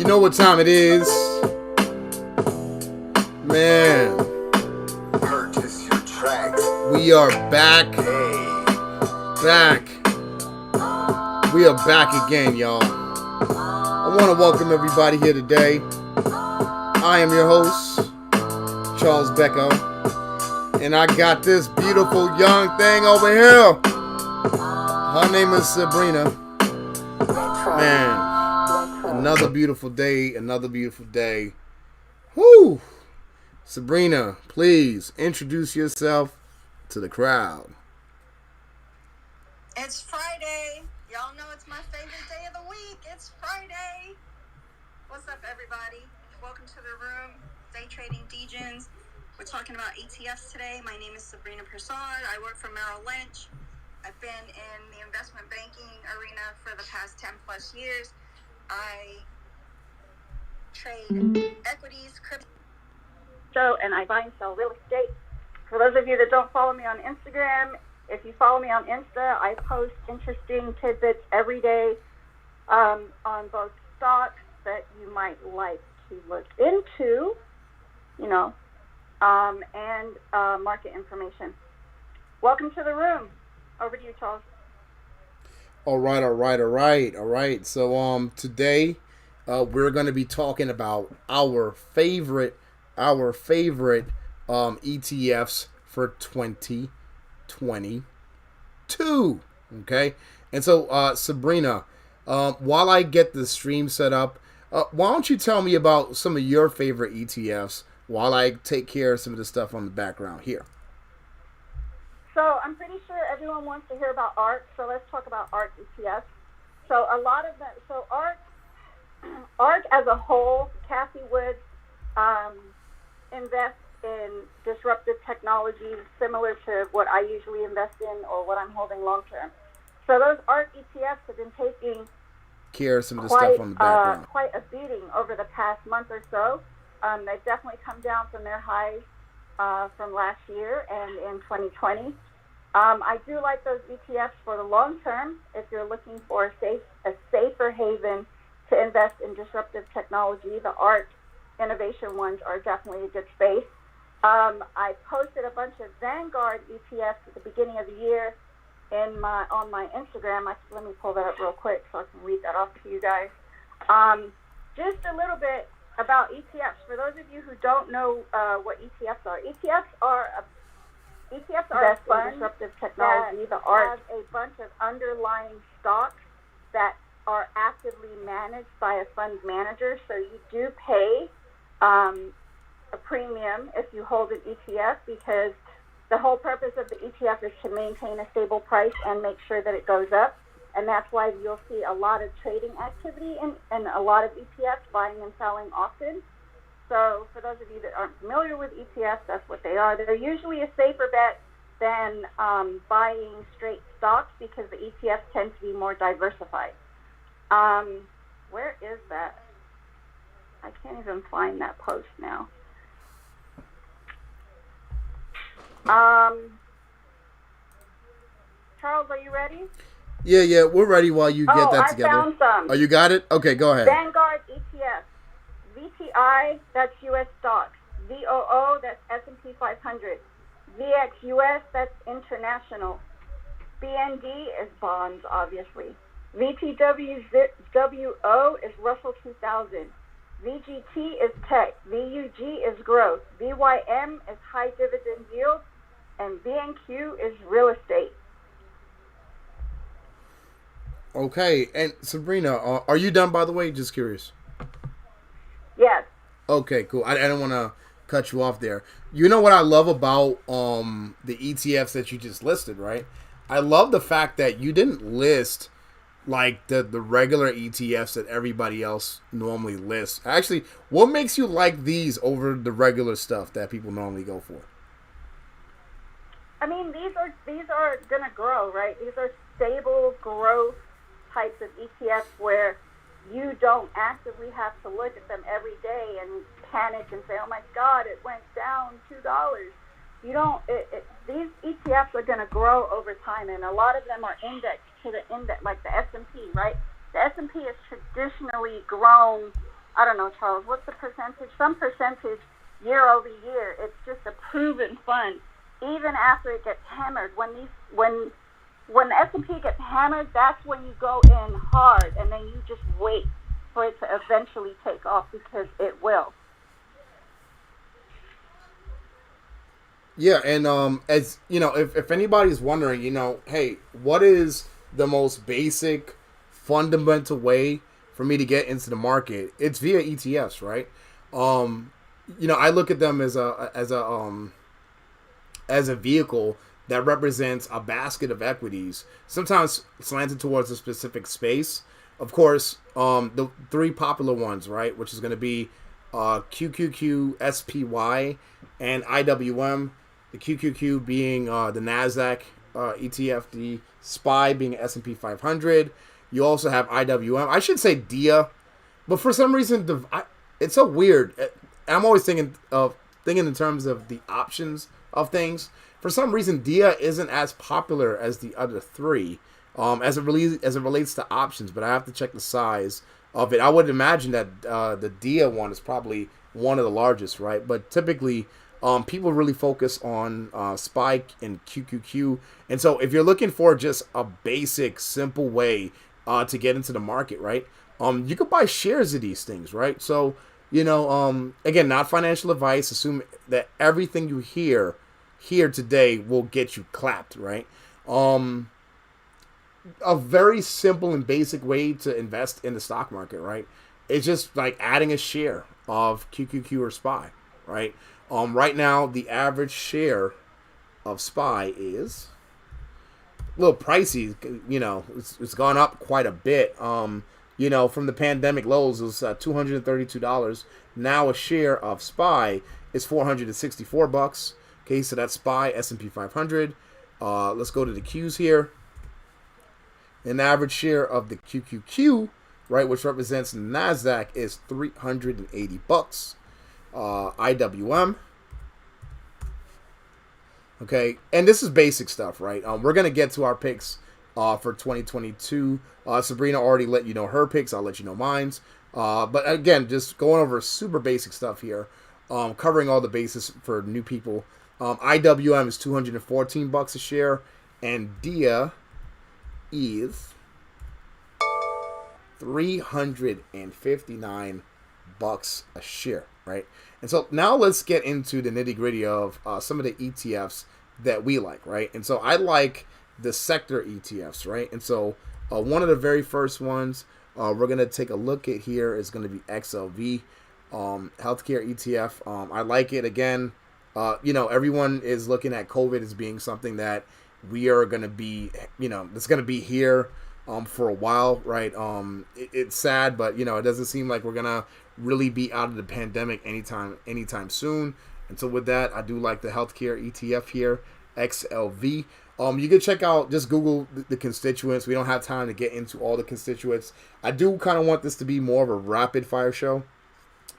You know what time it is, man. Purchase your tracks. We are back. We are back again, y'all. I want to welcome everybody here today. I am your host, Charles Becco, and I got this beautiful young thing over here. Her name is Sabrina. Man. Another beautiful day, Woo! Sabrina, please introduce yourself to the crowd. It's Friday. Y'all know it's my favorite day of the week. It's Friday. What's up, everybody? Welcome to the room. Day Trading Degens. We're talking about ETFs today. My name is Sabrina Persaud. I work for Merrill Lynch. I've been in the investment banking arena for the past 10 plus years. I trade equities, crypto, and I buy and sell real estate. For those of you that don't follow me on Instagram, if you follow me on Insta, I post interesting tidbits every day on both stocks that you might like to look into, and market information. Welcome to the room. Over to you, Charles. All right. So today we're going to be talking about our favorite ETFs for 2022. Okay, and so Sabrina, while I get the stream set up, why don't you tell me about some of your favorite ETFs while I take care of some of the stuff on the background here. So I'm pretty sure everyone wants to hear about ARK, so let's talk about ARK ETFs. So a lot of that, so ARK as a whole, Kathy would invest in disruptive technologies similar to what I usually invest in or what I'm holding long term. So those ARK ETFs have been taking care of some of the stuff on the background. Quite a beating over the past month or so. They've definitely come down from their highs from last year and in 2020. I do like those ETFs for the long term. If you're looking for a safer haven to invest in disruptive technology, the ARK innovation ones are definitely a good space. I posted a bunch of Vanguard ETFs at the beginning of the year on my Instagram. Let me pull that up real quick so I can read that off to you guys. Just a little bit about ETFs. For those of you who don't know what ETFs are, ETFs are a fund disruptive technology. The ARK has a bunch of underlying stocks that are actively managed by a fund manager. So you do pay a premium if you hold an ETF, because the whole purpose of the ETF is to maintain a stable price and make sure that it goes up. And that's why you'll see a lot of trading activity in a lot of ETFs, buying and selling often. So for those of you that aren't familiar with ETFs, that's what they are. They're usually a safer bet than buying straight stocks because the ETFs tend to be more diversified. Where is that? I can't even find that post now. Charles, are you ready? Yeah, we're ready while you get that together. I found some. Oh, you got it? Okay, go ahead. Vanguard ETF. VTI, that's U.S. stocks. VOO, that's S&P 500. VXUS, that's international. BND is bonds, obviously. VTWO is Russell 2000. VGT is tech. VUG is growth. VYM is high dividend yield. And VNQ is real estate. Okay, and Sabrina, are you done, by the way? Just curious. Yes. Okay, cool. I don't want to cut you off there. You know what I love about the ETFs that you just listed, right? I love the fact that you didn't list like the regular ETFs that everybody else normally lists. Actually, what makes you like these over the regular stuff that people normally go for? I mean, these are going to grow, right? These are stable growth types of ETFs where you don't actively have to look at them every day and panic and say, oh my God, it went down $2. You don't, these ETFs are going to grow over time, and a lot of them are indexed to the index, like the S&P, right? The S&P has traditionally grown I don't know, Charles, what's the percentage? Some percentage year over year. It's just a proven fund. Even after it gets hammered, when the S&P gets hammered, that's when you go in hard, and then you just wait for it to eventually take off, because it will. Yeah, and as you know, if anybody's wondering, hey, what is the most basic, fundamental way for me to get into the market? It's via ETFs, right? I look at them as a vehicle that represents a basket of equities, sometimes slanted towards a specific space. Of course, the three popular ones, right, which is going to be QQQ, SPY, and IWM. The QQQ being the NASDAQ ETF, the SPY being S&P 500. You also have IWM. I should say DIA, but for some reason, it's so weird. I'm always thinking in terms of the options of things. For some reason, DIA isn't as popular as the other three as it relates to options, but I have to check the size of it. I would imagine that the DIA one is probably one of the largest, right? But typically, people really focus on SPY and QQQ. And so if you're looking for just a basic, simple way to get into the market, right, you could buy shares of these things, right? So, again, not financial advice. Assume that everything you hear here today will get you clapped, right? A very simple and basic way to invest in the stock market, right? It's just like adding a share of QQQ or SPY, right? Right now, the average share of SPY is a little pricey. It's gone up quite a bit. From the pandemic lows, it was $232. Now a share of SPY is $464. Okay, so that's SPY, S&P 500. Let's go to the Qs here. An average share of the QQQ, right, which represents NASDAQ, is $380. IWM. Okay, and this is basic stuff, right? We're going to get to our picks for 2022. Sabrina already let you know her picks. I'll let you know mine. But again, just going over super basic stuff here, covering all the bases for new people. IWM is $214 a share, and DIA is $359 a share, right? And so now let's get into the nitty gritty of some of the ETFs that we like, right? And so I like the sector ETFs, right? And so one of the very first ones we're going to take a look at here is going to be XLV, healthcare ETF. I like it. Again, everyone is looking at COVID as being something that we are going to be, it's going to be here for a while, right? It's sad, but it doesn't seem like we're gonna really be out of the pandemic anytime soon. And so with that, I do like the healthcare ETF here, XLV. You can check out, just Google the constituents. We don't have time to get into all the constituents. I do kind of want this to be more of a rapid fire show.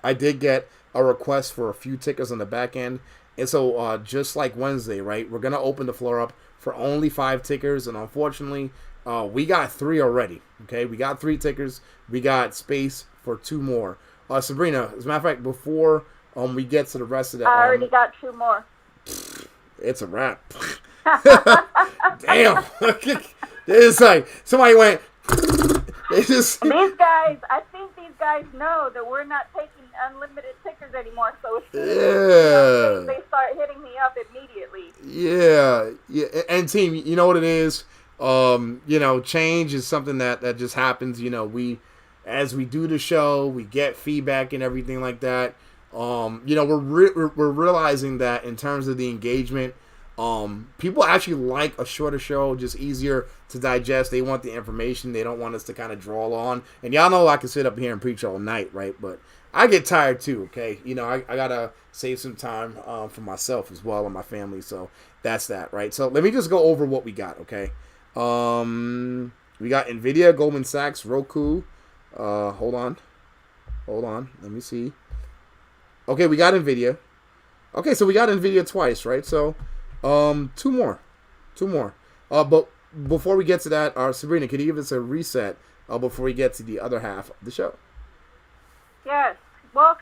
I did get a request for a few tickers on the back end. And so just like Wednesday, right, we're going to open the floor up for only 5 tickers. And unfortunately, we got 3 already. Okay, we got 3 tickers. We got space for 2 more. Sabrina, as a matter of fact, before we get to the rest of that, I already got 2 more. It's a wrap. Damn. It's like somebody went. These guys, I think these guys know that we're not taking unlimited tickers anymore. So as soon as they start hitting me up immediately. Yeah. And team, you know what it is. Change is something that just happens. As we do the show, we get feedback and everything like that. We're realizing that in terms of the engagement, people actually like a shorter show, just easier to digest. They want the information. They don't want us to kind of drawl on. And y'all know I can sit up here and preach all night, right? But I get tired too, okay? I gotta save some time for myself as well and my family. So that's that, right? So let me just go over what we got, okay? We got Nvidia, Goldman Sachs, Roku. Hold on. Let me see. Okay, we got Nvidia. Okay, so we got Nvidia twice, right? So, 2 more. But before we get to that, Sabrina, can you give us a reset before we get to the other half of the show? Yeah,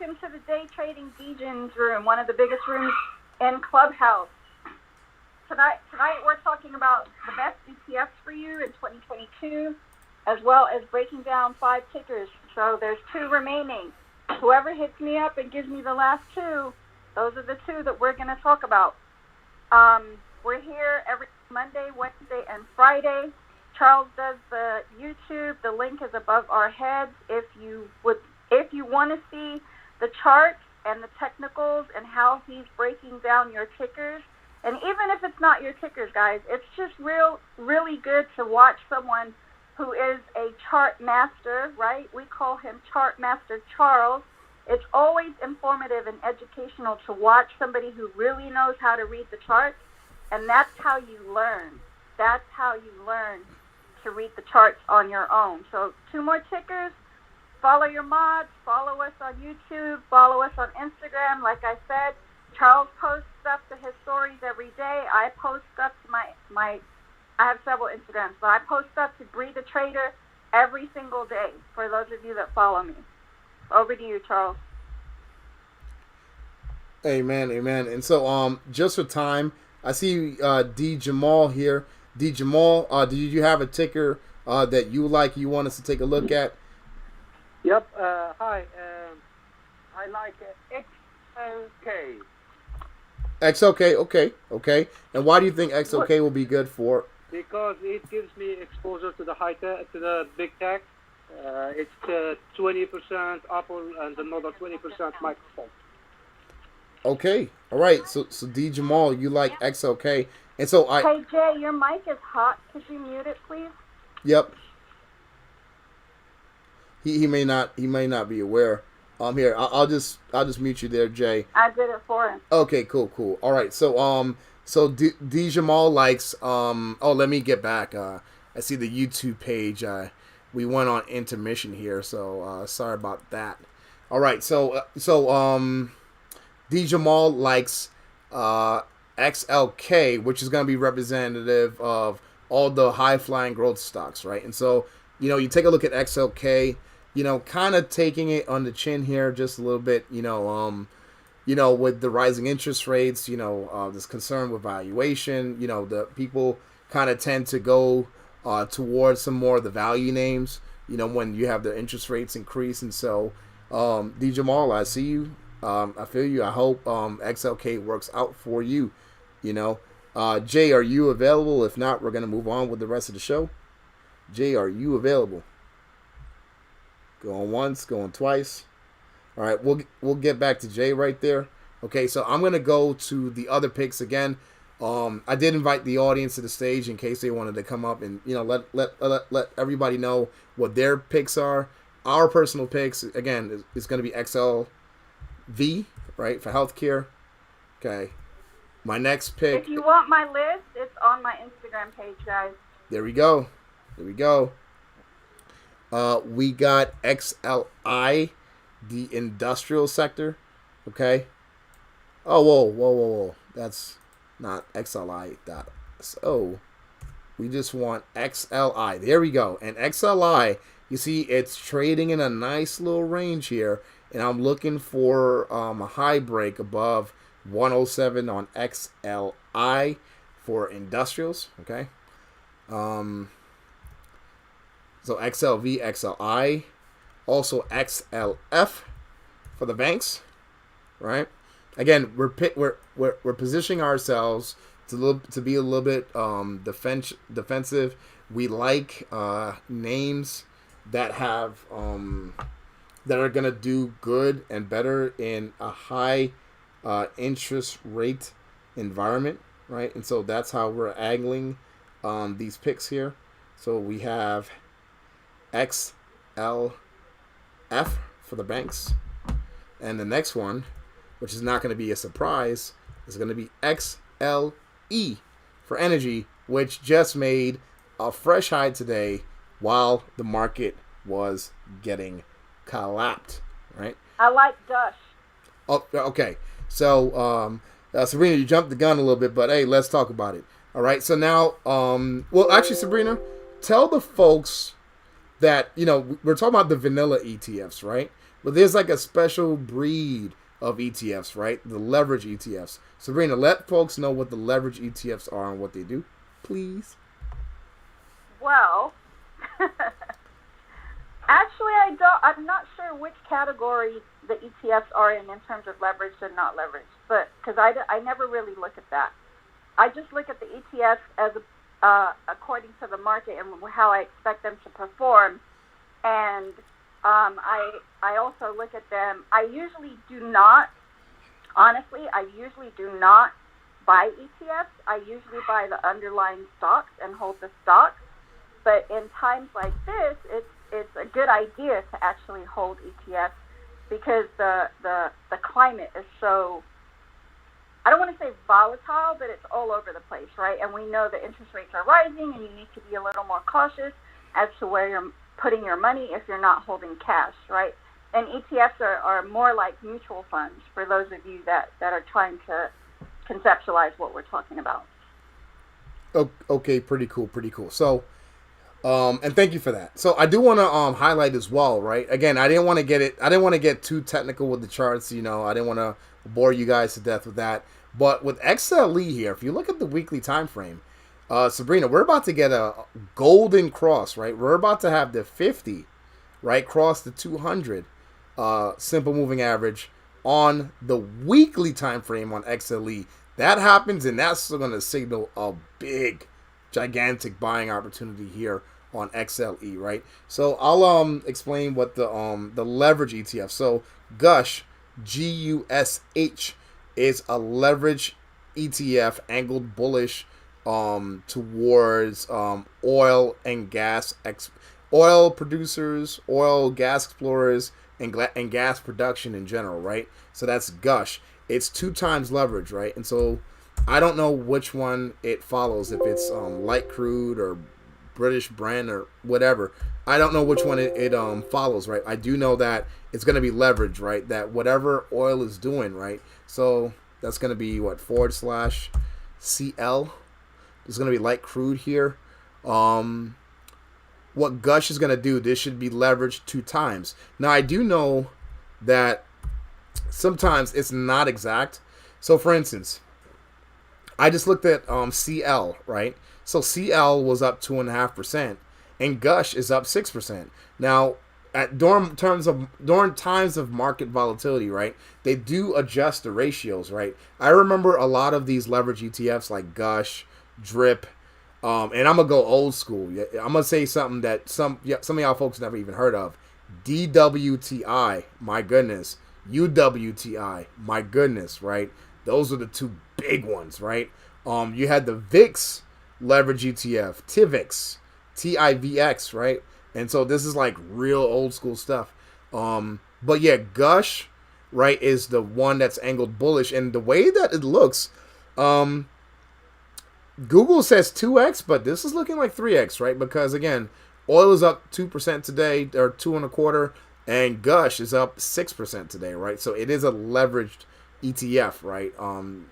welcome to the Day Trading Degens room, one of the biggest rooms in Clubhouse. Tonight we're talking about the best ETFs for you in 2022, as well as breaking down 5 tickers. So there's 2 remaining. Whoever hits me up and gives me the last 2, those are the 2 that we're going to talk about. We're here every Monday, Wednesday, and Friday. Charles does the YouTube. The link is above our heads. If you want to see the charts and the technicals and how he's breaking down your tickers, and even if it's not your tickers, guys, it's just really good to watch someone who is a chart master, right? We call him Chart Master Charles. It's always informative and educational to watch somebody who really knows how to read the charts, and that's how you learn. That's how you learn to read the charts on your own. So 2 more tickers. Follow your mods. Follow us on YouTube. Follow us on Instagram. Like I said, Charles posts stuff to his stories every day. I post stuff to my I have several Instagrams, but I post stuff to Breed the Trader every single day for those of you that follow me. Over to you, Charles. Amen. And so, just for time, I see D Jamal here. D Jamal, did you have a ticker that you want us to take a look at? Yep. Hi. I like XLK. XLK. Okay. And why do you think XLK will be good for? Because it gives me exposure to the to the big tech. It's 20% Apple and another 20% Microsoft. Okay. All right. So D Jamal, you like XLK, and so Hey Jay, your mic is hot. Could you mute it, please? Yep. He may not be aware. Here, I'll just mute you there, Jay. I did it for him. Okay, cool. All right, so D Jamal likes let me get back. I see the YouTube page. We went on intermission here, so sorry about that. All right, so D Jamal likes XLK, which is going to be representative of all the high flying growth stocks, right? And so, you take a look at XLK, kind of taking it on the chin here just a little bit, with the rising interest rates, this concern with valuation, the people kind of tend to go towards some more of the value names, when you have the interest rates increase. And so, D Jamal, I see you. I feel you. I hope XLK works out for you. Jay, are you available? If not, we're going to move on with the rest of the show. Jay, are you available? Going once, going twice. All right, we'll get back to Jay right there. Okay, so I'm going to go to the other picks again. I did invite the audience to the stage in case they wanted to come up and, let everybody know what their picks are. Our personal picks, again, is going to be XLV, right, for healthcare. Okay. My next pick. If you want my list, it's on my Instagram page, guys. There we go. We got XLI, the industrial sector. Okay. Oh, whoa. That's not XLI. So we just want XLI. There we go. And XLI, you see, it's trading in a nice little range here. And I'm looking for a high break above 107 on XLI for industrials. Okay. So XLV, XLI, also XLF for the banks, right? Again, we're positioning ourselves to be a little bit defensive. We like names that have that are gonna do good and better in a high interest rate environment, right? And so that's how we're angling these picks here. So we have XLF for the banks, and the next one, which is not going to be a surprise, is going to be XLE for energy, which just made a fresh high today while the market was getting collapsed, right? I like GUSH. Oh, okay. So, Sabrina, you jumped the gun a little bit, but hey, let's talk about it. All right. So now, well, actually, Sabrina, tell the folks that, we're talking about the vanilla ETFs, right? But there's like a special breed of ETFs, right? The leverage ETFs. Sabrina, let folks know what the leverage ETFs are and what they do, please. Well, actually, I'm not sure which category the ETFs are in terms of leveraged and not leveraged, but because I never really look at that. I just look at the ETFs as according to the market and how I expect them to perform, and I also look at them. I usually do not buy ETFs. I usually buy the underlying stocks and hold the stocks. But in times like this, it's a good idea to actually hold ETFs because the climate is so, I don't want to say volatile, but it's all over the place, right? And we know the interest rates are rising, and you need to be a little more cautious as to where you're putting your money if you're not holding cash, right? And ETFs are more like mutual funds for those of you that are trying to conceptualize what we're talking about. Okay, pretty cool. So, and thank you for that. So I do want to highlight as well, right? Again, I didn't want to get too technical with the charts. You know, I didn't want to bore you guys to death with that. But with XLE here, if you look at the weekly time frame, Sabrina, we're about to get a golden cross, right? We're about to have the 50, right, cross the 200 simple moving average on the weekly time frame on XLE. That happens, and that's going to signal a big, gigantic buying opportunity here on XLE, right? So I'll explain what the leverage ETF. So GUSH, GUSH, is a leverage ETF angled bullish towards oil and gas oil producers, oil, gas explorers, and gas production in general, right? So that's GUSH. It's 2 times leverage, right? And so I don't know which one it follows, if it's light crude or British Brent or whatever. I don't know which one it follows, right? I do know that it's going to be leverage, right? That whatever oil is doing, right? So that's going to be what, /CL. There's going to be light crude here. What GUSH is going to do, this should be leveraged 2 times. Now, I do know that sometimes it's not exact. So, for instance, I just looked at CL, right? So CL was up 2.5%, and GUSH is up 6%. Now, during times of market volatility, right, they do adjust the ratios, right? I remember a lot of these leverage ETFs like GUSH, DRIP, and I'm gonna go old school. I'm gonna say something that some of y'all folks never even heard of. DWTI, my goodness. UWTI, my goodness, right? Those are the 2 big ones, right? You had the VIX leverage ETF, TIVX, TIVX, right? And so this is like real old school stuff. But yeah, GUSH, right, is the one that's angled bullish, and the way that it looks, Google says 2x, but this is looking like 3x, right? Because again, oil is up 2% today, or 2.25%, and GUSH is up 6% today, right? So it is a leveraged ETF, right?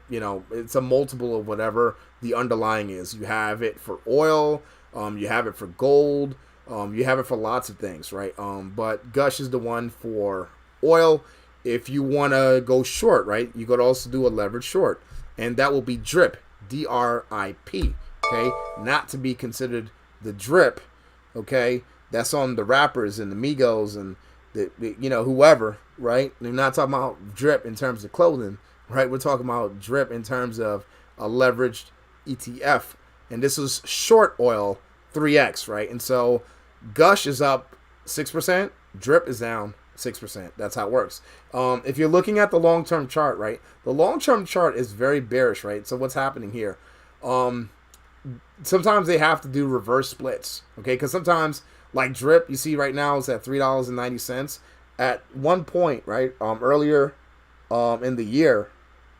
You know, it's a multiple of whatever the underlying is. You have it for oil, you have it for gold, you have it for lots of things, right? But GUSH is the one for oil. If you want to go short, right, you could also do a leverage short, and that will be DRIP, DRIP, okay? Not to be considered the drip, okay? That's on the rappers and the Migos and the you know, whoever, right? We're not talking about drip in terms of clothing, right? We're talking about drip in terms of a leveraged ETF, and this is short oil 3x, right? And so GUSH is up 6%, drip is down 6%. That's how it works. If you're looking at the long-term chart, right, the long-term chart is very bearish, right? So what's happening here? Sometimes they have to do reverse splits, okay? Because sometimes, like drip, you see right now is at $3.90. At one point, right, earlier in the year,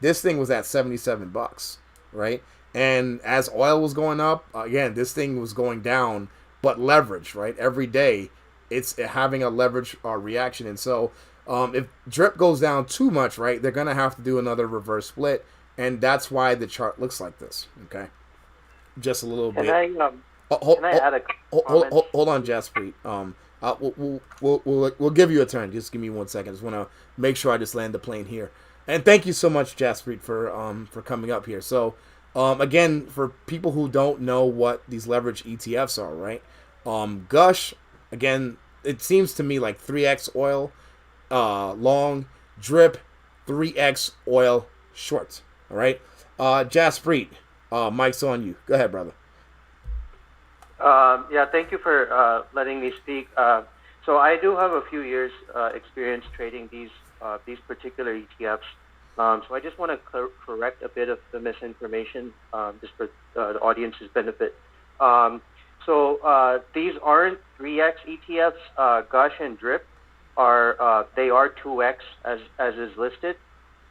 this thing was at $77, right? And as oil was going up, again, this thing was going down, but leverage, right? Every day, it's having a leverage reaction. And so if drip goes down too much, right, they're going to have to do another reverse split. And that's why the chart looks like this, okay? Just a little bit. Can I add a comment? Hold on, Jaspreet. We'll give you a turn. Just give me 1 second. Just want to make sure I just land the plane here. And thank you so much, Jaspreet, for coming up here. So, again, for people who don't know what these leverage ETFs are, right? GUSH, again, it seems to me like 3x oil long, drip 3x oil short. All right, Jaspreet, mic's on you. Go ahead, brother. Yeah, thank you for letting me speak. So I do have a few years experience trading these particular ETFs. So I just want to correct a bit of the misinformation, just for the audience's benefit. So these aren't 3x ETFs. GUSH and DRIP they are 2x as is listed,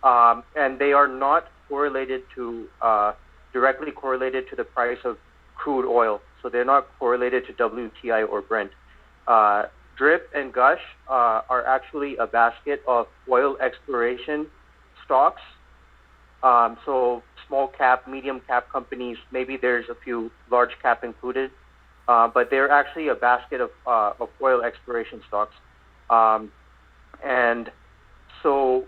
and they are not correlated to directly correlated to the price of crude oil. So they're not correlated to WTI or Brent. DRIP and GUSH are actually a basket of oil exploration stocks. So small cap, medium cap companies, maybe there's a few large cap included, but they're actually a basket of oil exploration stocks. And so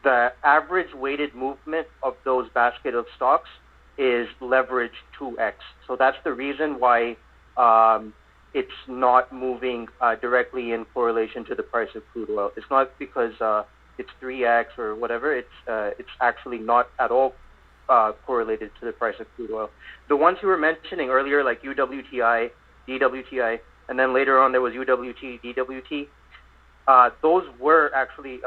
the average weighted movement of those basket of stocks is leverage 2x. So that's the reason why it's not moving directly in correlation to the price of crude oil. It's not because it's 3x or whatever. It's actually not at all correlated to the price of crude oil. The ones you were mentioning earlier, like UWTI, DWTI, and then later on there was UWT, DWT, those were actually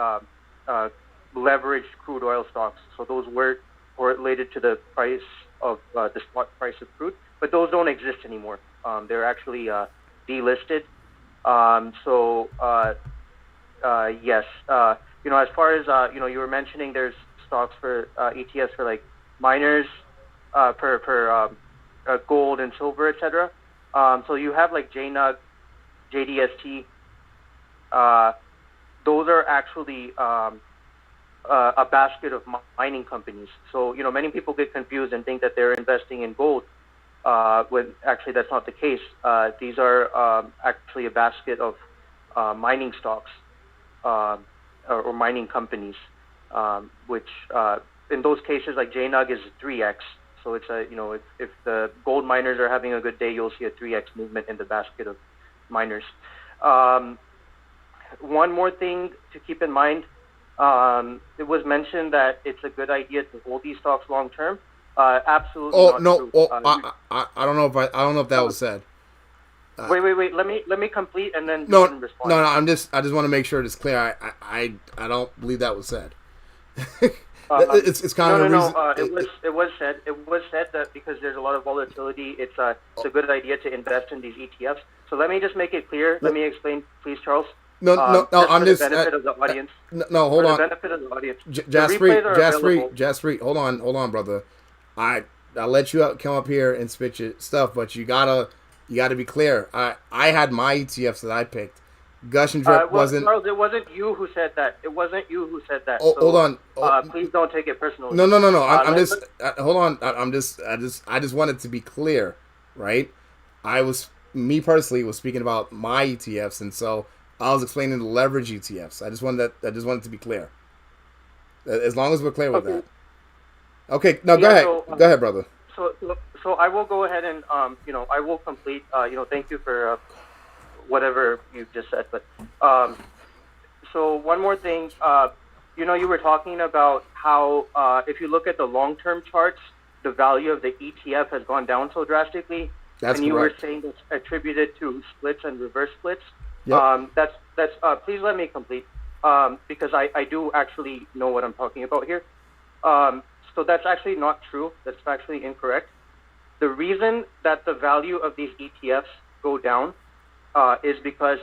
leveraged crude oil stocks. So those were correlated to the price of the spot price of crude, but those don't exist anymore. They're actually delisted. Yes, as far as you were mentioning, there's stocks for ETFs for like miners, per gold and silver, etc. So you have like JNUG, JDST. Those are actually a basket of mining companies. So, many people get confused and think that they're investing in gold, when actually that's not the case. These are actually a basket of mining stocks or mining companies, which in those cases, like JNUG is 3x. So it's if the gold miners are having a good day, you'll see a 3x movement in the basket of miners. One more thing to keep in mind. It was mentioned that it's a good idea to hold these stocks long term. Absolutely. Oh not no! true. I don't know if that was said. Wait. Let me complete and then No, you can respond. no. I just want to make sure it's clear. I don't believe that was said. It's kind of It was said that because there's a lot of volatility, it's a good idea to invest in these ETFs. So let me just make it clear. Let me explain, please, Charles. No. I'm just for the benefit of the audience. No, hold on. For the benefit of the audience. Jaspreet, hold on, brother. I let you come up here and spit your stuff, but you gotta be clear. I had my ETFs that I picked. GUSH and DRIP wasn't. Charles, it wasn't you who said that. It wasn't you who said that. Oh, so, hold on. Please don't take it personally. No. I'm just. Hold on. I just wanted to be clear, right? Me personally was speaking about my ETFs, and so I was explaining the leverage ETFs. I just wanted to be clear. As long as we're clear with that. Okay. No, go ahead. Go ahead, brother. So I will go ahead and I will complete. Thank you for whatever you just said. But so one more thing. You were talking about how if you look at the long-term charts, the value of the ETF has gone down so drastically. That's and you correct. were saying it's attributed to splits and reverse splits. Yep. That's please let me complete because I do actually know what I'm talking about here. So that's actually not true. That's actually incorrect. The reason that the value of these ETFs go down is because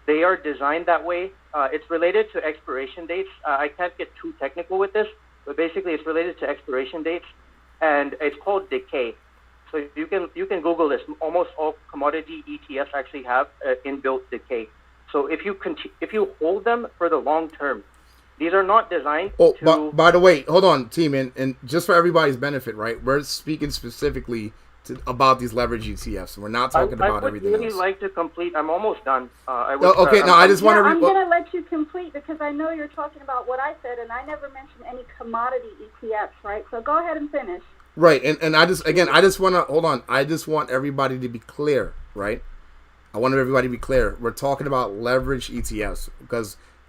they are designed that way. It's related to expiration dates. I can't get too technical with this, but basically it's related to expiration dates, and it's called decay. So you can Google this. Almost all commodity ETFs actually have inbuilt decay. So if you hold them for the long term, these are not designed to... by the way, hold on, team, and just for everybody's benefit, right? We're speaking specifically about these leverage ETFs. We're not talking about everything I would really else. like to complete. I'm almost done. I would, Okay, no, I just want to. I'm going to let you complete because I know you're talking about what I said, and I never mentioned any commodity ETFs, right? So go ahead and finish. Right, and I just want to hold on. I just want everybody to be clear, right? I want everybody to be clear. We're talking about leverage ETFs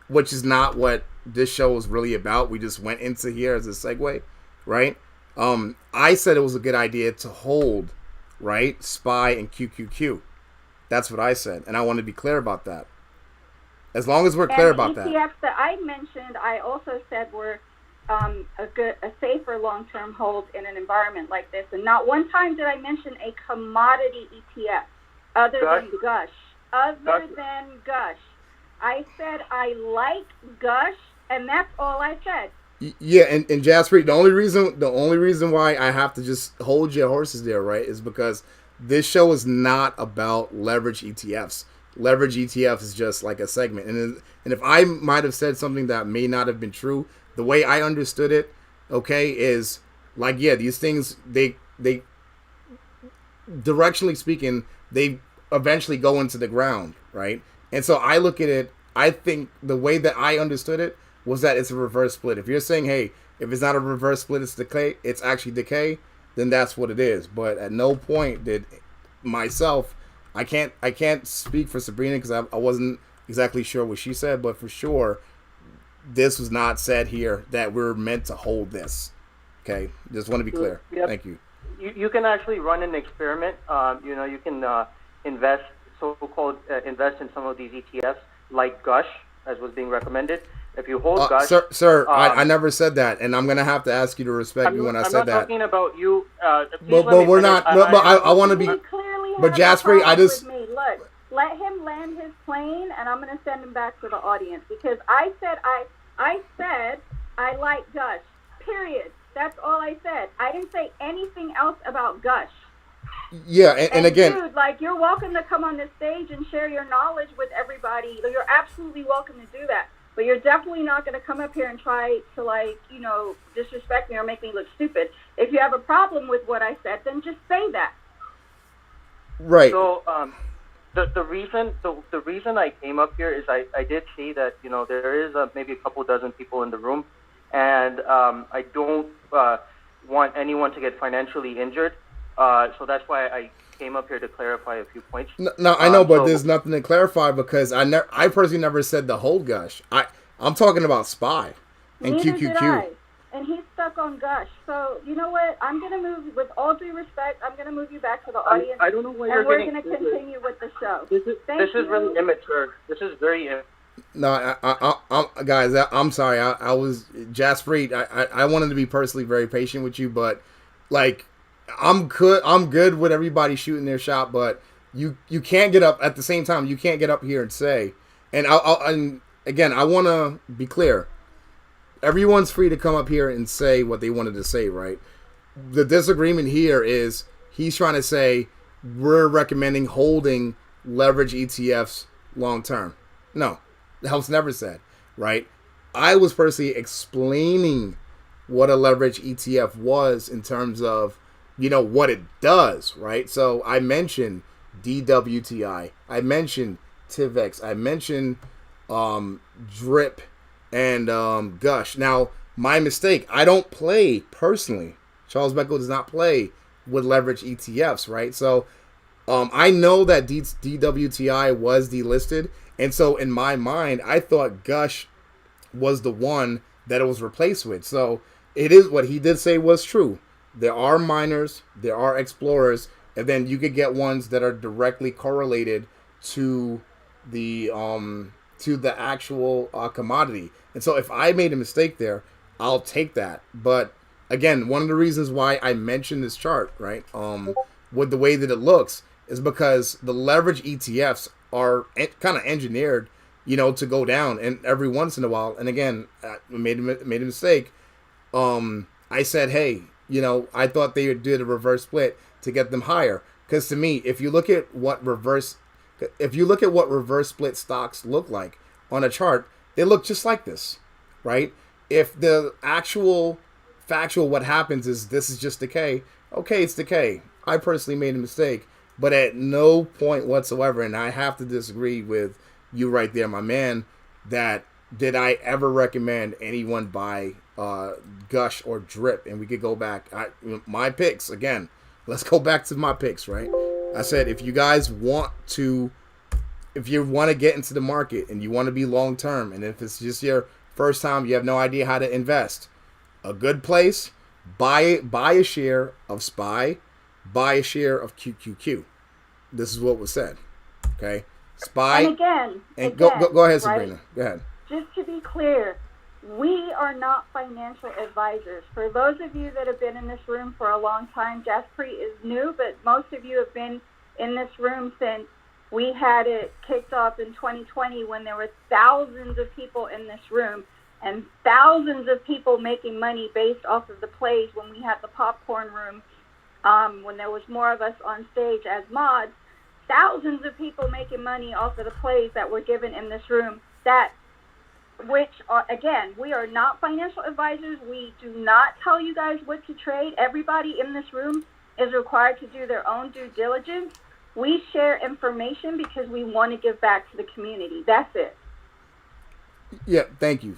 which is not what this show is really about. We just went into here as a segue, right? I said it was a good idea to hold, right, SPY and QQQ. That's what I said, and I want to be clear about that. As long as we're clear about that. And the ETFs that I mentioned, I also said were a safer long-term hold in an environment like this. And not one time did I mention a commodity ETF other than GUSH. I said I like GUSH, and that's all I said. Yeah, and Jasper, the only reason why I have to just hold your horses there, right, is because this show is not about leverage ETFs. Leverage ETFs is just like a segment, and if I might have said something that may not have been true, the way I understood it, okay, is like, yeah, these things they directionally speaking, they eventually go into the ground, right? And so I look at it, I think the way that I understood it was that it's a reverse split. If you're saying, hey, if it's not a reverse split, it's decay, it's actually decay, then that's what it is. But at no point did myself, I can't speak for Sabrina because I wasn't exactly sure what she said, but for sure, this was not said here that we're meant to hold this. Okay, just want to be clear. Yep. Thank you. You can actually run an experiment. You can invest invest in some of these ETFs like GUSH, as was being recommended. If you hold GUSH, sir, I never said that, and I'm gonna have to ask you to respect me when I said that. I'm not talking about you. But we're not. But I want to be. But Jasper, I just. Look, let him land his plane, and I'm gonna send him back to the audience because I said I like GUSH. Period. That's all I said. I didn't say anything else about GUSH. Yeah, and again, dude, like, you're welcome to come on this stage and share your knowledge with everybody. You're absolutely welcome to do that. But you're definitely not going to come up here and try to, disrespect me or make me look stupid. If you have a problem with what I said, then just say that. Right. So, the reason I came up here is I did see that, there is maybe a couple dozen people in the room, and I don't want anyone to get financially injured. So that's why I came up here to clarify a few points. No, I know, but there's nothing to clarify because I personally never said the whole GUSH. I'm talking about SPY and Neither QQQ. Did I. And he's stuck on GUSH. So you know what? I'm gonna move. With all due respect, I'm gonna move you back to the audience. I don't know why and we're gonna continue with the show. This is really immature. This is very. No, guys, I'm sorry. I was Jaspreet. I wanted to be personally very patient with you, but like. I'm good with everybody shooting their shot, but you can't get up at the same time. You can't get up here and say, and again, I want to be clear. Everyone's free to come up here and say what they wanted to say, right? The disagreement here is he's trying to say we're recommending holding leverage ETFs long term. No, that was never said, right? I was personally explaining what a leverage ETF was in terms of what it does, right? So I mentioned DWTI, I mentioned TIVX, I mentioned DRIP and GUSH. Now, my mistake, I don't play personally. Charles Becco does not play with leverage ETFs, right? So I know that DWTI was delisted, and so in my mind, I thought GUSH was the one that it was replaced with. So it is what he did say was true. There are miners, there are explorers, and then you could get ones that are directly correlated to the actual commodity. And so if I made a mistake there, I'll take that. But again, one of the reasons why I mentioned this chart, right, with the way that it looks, is because the leverage ETFs are kind of engineered, to go down, and every once in a while. And again, I made a mistake. I said, hey. I thought they did a reverse split to get them higher. Because to me, if you look at what reverse split stocks look like on a chart, they look just like this, right? If the actual factual what happens is this is just decay, okay, it's decay. I personally made a mistake, but at no point whatsoever, and I have to disagree with you right there, my man, that did I ever recommend anyone buy Gush or Drip. And we could go back. My picks, again, let's go back to my picks, right? I said, if you guys want to, if you want to get into the market and you want to be long term, and if it's just your first time, you have no idea how to invest, a good place, buy a share of SPY, buy a share of QQQ. This is what was said. Okay, SPY. And again, go ahead, right? Sabrina. Go ahead. Just to be clear, we are not financial advisors. For those of you that have been in this room for a long time, Jaspreet is new, but most of you have been in this room since we had it kicked off in 2020, when there were thousands of people in this room and thousands of people making money based off of the plays when we had the popcorn room, when there was more of us on stage as mods. Thousands of people making money off of the plays that were given in this room, which are, again, we are not financial advisors. We do not tell you guys what to trade. Everybody in this room is required to do their own due diligence. We share information because we want to give back to the community. That's it. Yeah, thank you.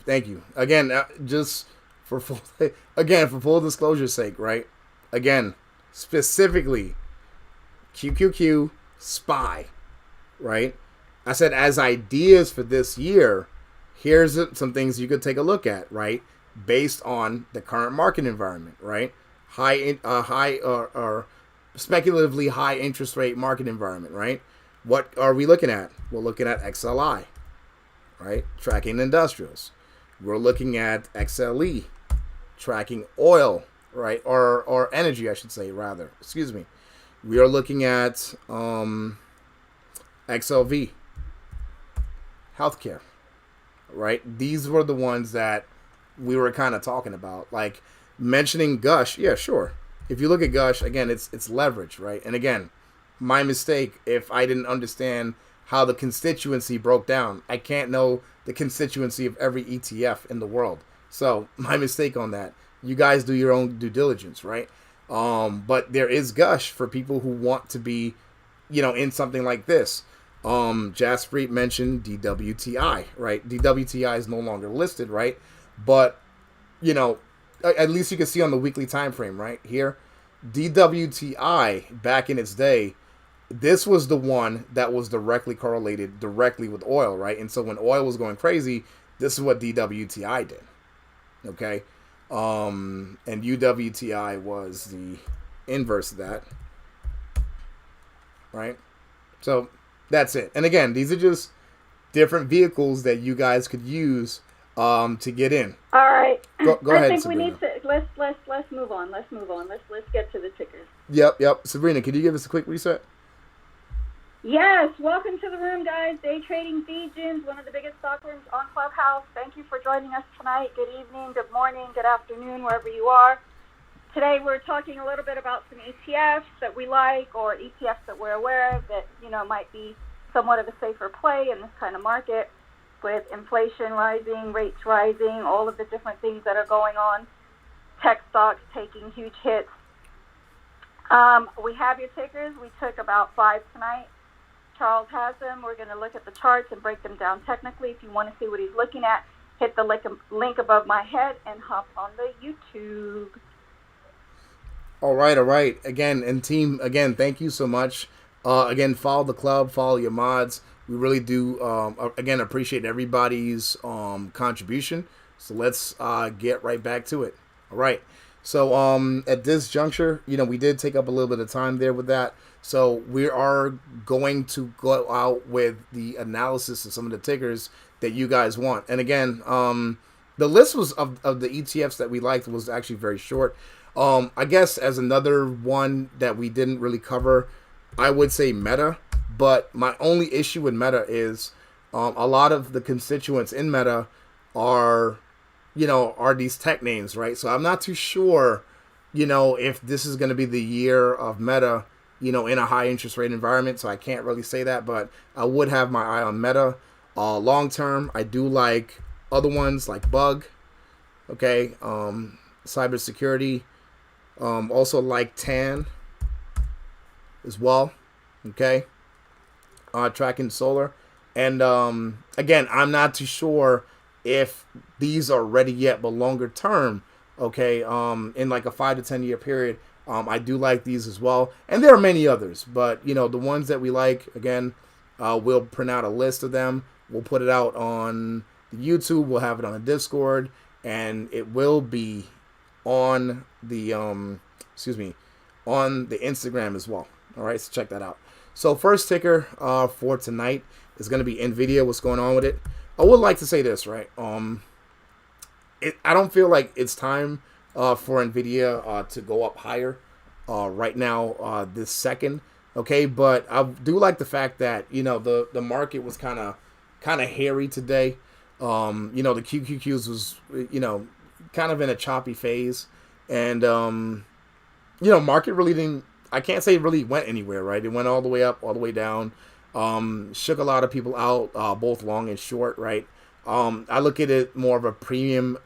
Again, just for full disclosure's sake, right? Again, specifically, QQQ, SPY, right? I said as ideas for this year, here's some things you could take a look at, right? Based on the current market environment, right? High or speculatively high interest rate market environment, right? What are we looking at? We're looking at XLI, right? Tracking industrials. We're looking at XLE, tracking oil, right? Or energy, I should say, rather. Excuse me. We are looking at XLV, healthcare, right? These were the ones that we were kind of talking about. Like mentioning Gush, yeah, sure. If you look at Gush, again, it's leverage, right? And again, my mistake if I didn't understand how the constituency broke down. I can't know the constituency of every ETF in the world. So my mistake on that. You guys do your own due diligence, right? But there is Gush for people who want to be, in something like this. Jaspreet mentioned DWTI, right? DWTI is no longer listed, right? But, at least you can see on the weekly time frame, right? Here, DWTI, back in its day, this was the one that was directly correlated directly with oil, right? And so when oil was going crazy, this is what DWTI did, okay? And UWTI was the inverse of that, right? So that's it. And again, these are just different vehicles that you guys could use to get in. All right. Go ahead, I think Sabrina. we need to let's move on. Let's get to the tickers. Yep. Sabrina, could you give us a quick reset? Yes, welcome to the room, guys. Day Trading Visions, one of the biggest stock rooms on Clubhouse. Thank you for joining us tonight. Good evening, good morning, good afternoon, wherever you are. Today we're talking a little bit about some ETFs that we like, or ETFs that we're aware of that, might be somewhat of a safer play in this kind of market with inflation rising, rates rising, all of the different things that are going on, tech stocks taking huge hits. We have your tickers. We took about 5 tonight. Charles has them. We're going to look at the charts and break them down technically. If you want to see what he's looking at, hit the link above my head and hop on the YouTube. All right. Again, and team, thank you so much. Again, follow the club, follow your mods. We really do, again, appreciate everybody's contribution. So let's get right back to it. All right. So at this juncture, we did take up a little bit of time there with that. So we are going to go out with the analysis of some of the tickers that you guys want. And again, the list was of the ETFs that we liked was actually very short. I guess as another one that we didn't really cover, I would say Meta. But my only issue with Meta is a lot of the constituents in Meta are these tech names, right? So I'm not too sure, if this is going to be the year of Meta, in a high interest rate environment. So I can't really say that, but I would have my eye on Meta. Long term, I do like other ones like Bug, okay, cybersecurity, also like TAN, as well. Okay, tracking solar, and again, I'm not too sure if these are ready yet, but longer term, okay, in like a 5 to 10 year period, I do like these as well, and there are many others, but you know, the ones that we like, again, we'll print out a list of them. We'll put it out on the YouTube. We'll have it on the Discord, and it will be on the on the Instagram as well. All right, so check that out. So first ticker for tonight is going to be Nvidia. What's going on with it? I would like to say this, right? I don't feel like it's time for Nvidia to go up higher right now this second. Okay, but I do like the fact that, you know, the market was kind of hairy today. You know, the QQQs was, you know, kind of in a choppy phase, and you know, market really didn't. I can't say it really went anywhere, right? It went all the way up, all the way down. Shook a lot of people out, both long and short, right? I look at it more of a premium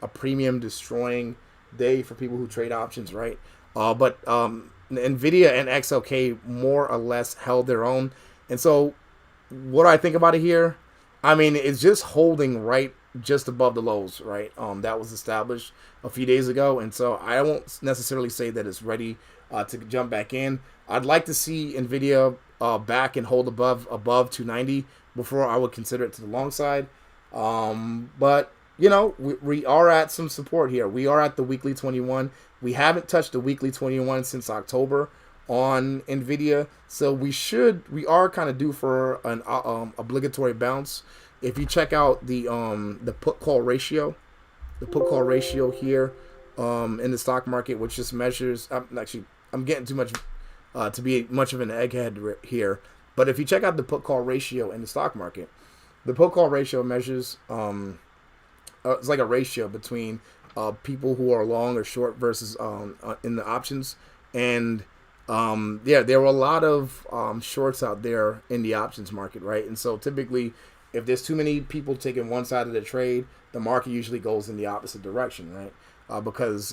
destroying day for people who trade options, right? But Nvidia and XLK more or less held their own. And so what do I think about it here? I mean, it's just holding right just above the lows, right? That was established a few days ago. And so I won't necessarily say that it's ready to jump back in. I'd like to see Nvidia back and hold above 290 before I would consider it to the long side. But you know, we are at some support here. We are at the weekly 21. We haven't touched the weekly 21 since October on Nvidia, so we are kind of due for an obligatory bounce. If you check out the put call ratio, here in the stock market, which just measures. I'm getting too much to be much of an egghead here, but if you check out the put call ratio in the stock market, the put call ratio measures it's like a ratio between people who are long or short versus in the options. And yeah, there were a lot of shorts out there in the options market, right? And so typically, if there's too many people taking one side of the trade, the market usually goes in the opposite direction, right? Because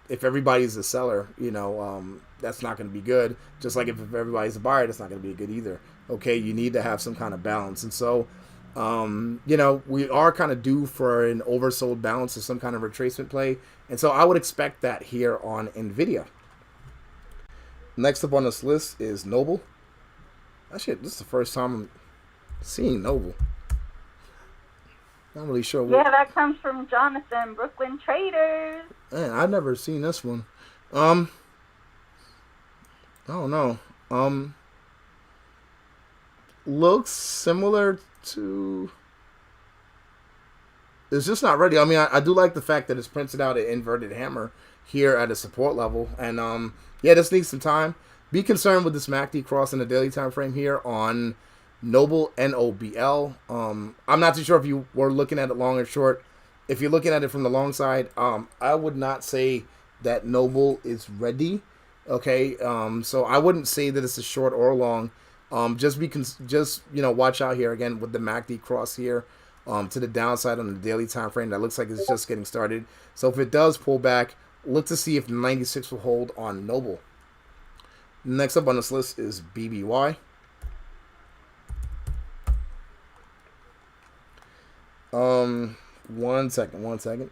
if everybody's a seller, you know, that's not going to be good. Just like if everybody's a buyer, that's not going to be good either. Okay, you need to have some kind of balance. And so, you know, we are kind of due for an oversold bounce or some kind of retracement play. And so I would expect that here on Nvidia. Next up on this list is NOBL. Actually, this is the first time I'm seeing NOBL. Not really sure. Yeah, that comes from Jonathan, Brooklyn Traders. Man, I've never seen this one. I don't know. Looks similar to. It's just not ready. I mean, I do like the fact that it's printed out an inverted hammer here at a support level, and yeah, this needs some time. Be concerned with this MACD cross in the daily time frame here on NOBL, NOBL. I'm not too sure if you were looking at it long or short. If you're looking at it from the long side, I would not say that NOBL is ready. Okay, so I wouldn't say that it's a short or long. Just you know, watch out here again with the MACD cross here to the downside on the daily time frame. That looks like it's just getting started. So if it does pull back, look to see if 96 will hold on NOBL. Next up on this list is BBY. One second.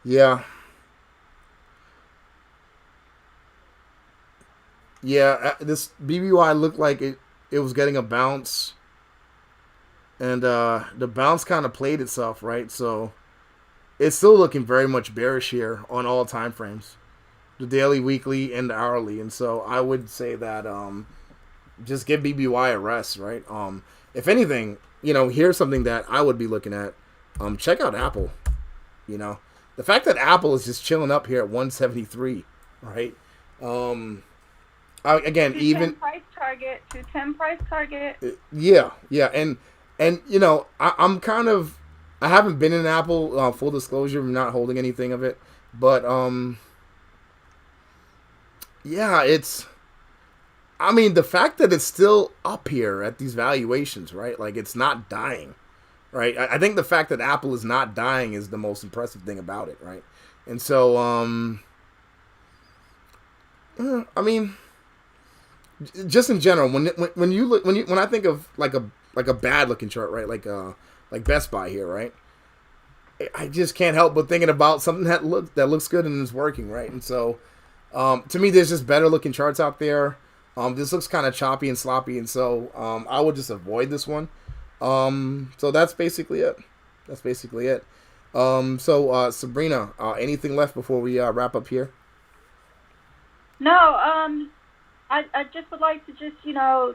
Yeah. Yeah, this BBY looked like it was getting a bounce. And the bounce kind of played itself, right? So it's still looking very much bearish here on all time frames. The daily, weekly, and the hourly. And so I would say that just give BBY a rest, right? If anything, you know, here's something that I would be looking at. Check out Apple. You know, the fact that Apple is just chilling up here at 173, right? Again, even price target, 210 price target. Yeah, and you know, I haven't been in Apple. Full disclosure, I'm not holding anything of it, but yeah, I mean, the fact that it's still up here at these valuations, right? Like, it's not dying, right? I think the fact that Apple is not dying is the most impressive thing about it, right? And so, I mean, just in general, when I think of like a bad looking chart, right? Like Best Buy here, right? I just can't help but thinking about something that looks good and is working, right? And so, to me, there's just better looking charts out there. This looks kind of choppy and sloppy, and so I would just avoid this one. So that's basically it. Sabrina, anything left before we wrap up here? No, I just would like to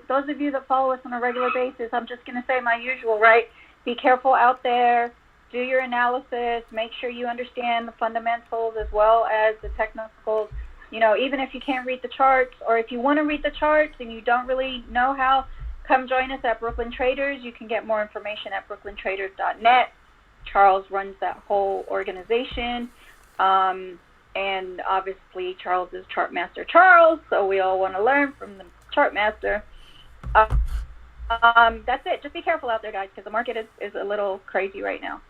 those of you that follow us on a regular basis, I'm just going to say my usual, right? Be careful out there. Do your analysis. Make sure you understand the fundamentals as well as the technicals. Even if you can't read the charts, or if you want to read the charts and you don't really know how, come join us at Brooklyn Traders. You can get more information at brooklyntraders.net. Charles runs that whole organization. And obviously, Charles is Chart Master Charles, so we all want to learn from the Chart Master. That's it. Just be careful out there, guys, because the market is a little crazy right now.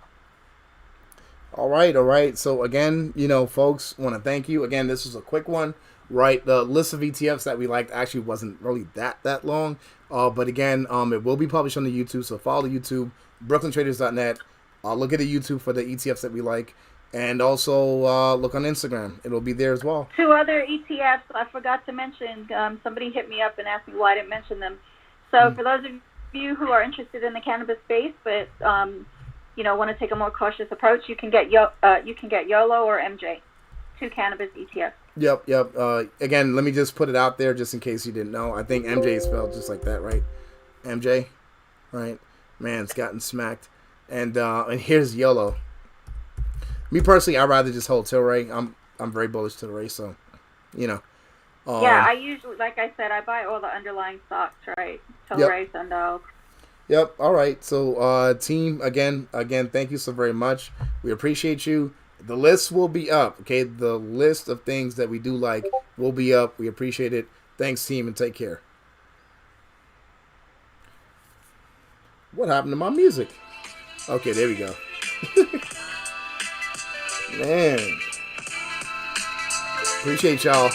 All right. So again, folks, want to thank you. Again, this was a quick one, right? The list of ETFs that we liked actually wasn't really that long. But again, it will be published on the YouTube, so follow the YouTube, brooklyntraders.net. Look at the YouTube for the ETFs that we like. And also look on Instagram. It'll be there as well. 2 other ETFs I forgot to mention. Somebody hit me up and asked me why I didn't mention them. So for those of you who are interested in the cannabis space, but want to take a more cautious approach, you can get YOLO or MJ, 2 cannabis ETFs. Yep. Again, let me just put it out there just in case you didn't know. I think MJ is spelled just like that, right? MJ, right? Man, it's gotten smacked. And here's YOLO. Me personally, I'd rather just hold Tilray. I'm very bullish Tilray, so yeah, I usually, like I said, I buy all the underlying stocks, right? Tilray, Osondo. Yep. All right. So team, again, thank you so very much. We appreciate you. The list will be up. Okay, the list of things that we do like will be up. We appreciate it. Thanks, team, and take care. What happened to my music? Okay, there we go. Man, appreciate y'all.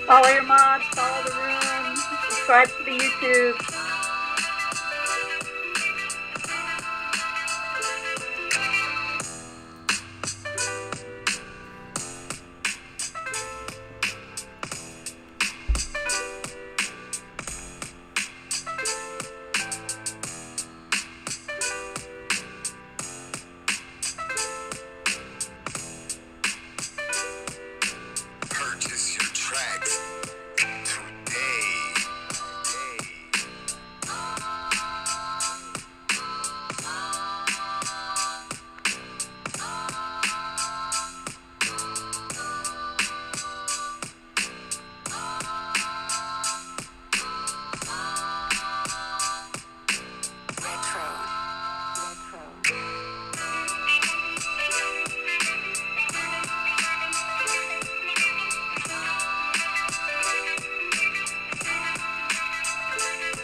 Follow your mods, follow the room, subscribe to the YouTube.